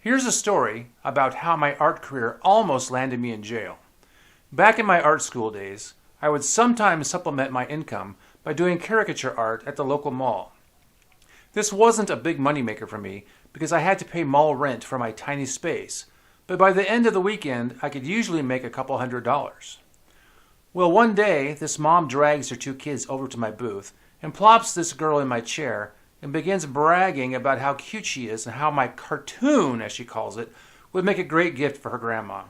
Here's a story about how my art career almost landed me in jail. Back in my art school days, I would sometimes supplement my income by doing caricature art at the local mall. This wasn't a big moneymaker for me because I had to pay mall rent for my tiny space, but by the end of the weekend, I could usually make a couple $100s. Well, one day, this mom drags her two kids over to my booth and plops this girl in my chair and begins bragging about how cute she is and how my cartoon, as she calls it, would make a great gift for her grandma.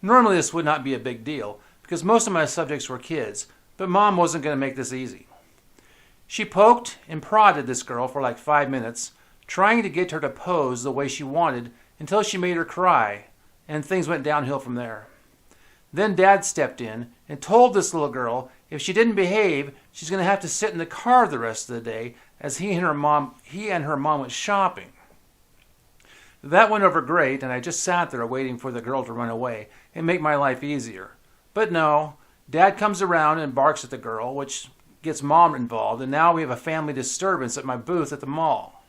Normally this would not be a big deal because most of my subjects were kids, but Mom wasn't going to make this easy. She poked and prodded this girl for like 5 minutes, trying to get her to pose the way she wanted until she made her cry, and things went downhill from there. Then Dad stepped in and told this little girl if she didn't behave, she's going to have to sit in the car the rest of the day as he and her mom went shopping. That went over great, and I just sat there waiting for the girl to run away and make my life easier. But no, Dad comes around and barks at the girl, which gets Mom involved, and now we have a family disturbance at my booth at the mall.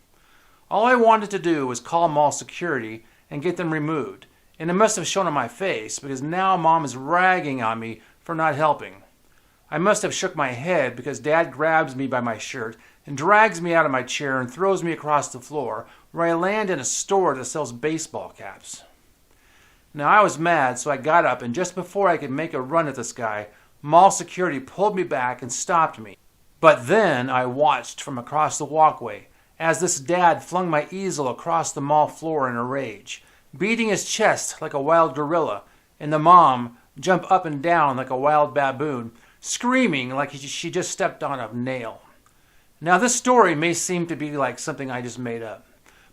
All I wanted to do was call mall security and get them removed, and it must have shown on my face because now Mom is ragging on me for not helping. I must have shook my head because Dad grabs me by my shirt and drags me out of my chair and throws me across the floor where I land in a store that sells baseball caps. Now I was mad, so I got up, and just before I could make a run at this guy, mall security pulled me back and stopped me. But then I watched from across the walkway as this dad flung my easel across the mall floor in a rage, beating his chest like a wild gorilla, and the mom jump up and down like a wild baboon, screaming like she just stepped on a nail. Now this story may seem to be like something I just made up,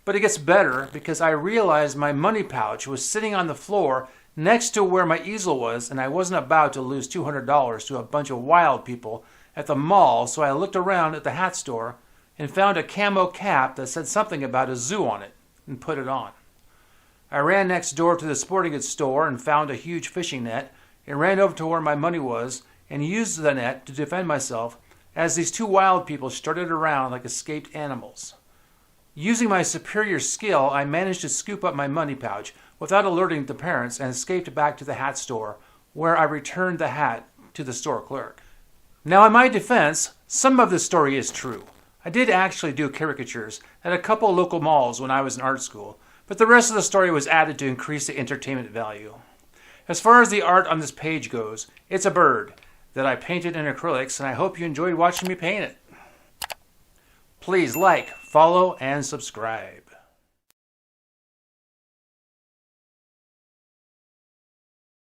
but it gets better because I realized my money pouch was sitting on the floor next to where my easel was, and I wasn't about to lose $200 to a bunch of wild people at the mall, so I looked around at the hat store and found a camo cap that said something about a zoo on it and put it on. I ran next door to the sporting goods store and found a huge fishing net and ran over to where my money was and used the net to defend myself as these two wild people started around like escaped animals. Using my superior skill, I managed to scoop up my money pouch without alerting the parents and escaped back to the hat store, where I returned the hat to the store clerk. Now, in my defense, some of this story is true. I did actually do caricatures at a couple local malls when I was in art school, but the rest of the story was added to increase the entertainment value. As far as the art on this page goes, it's a bird that I painted in acrylics, and I hope you enjoyed watching me paint it. Please like, follow, and subscribe.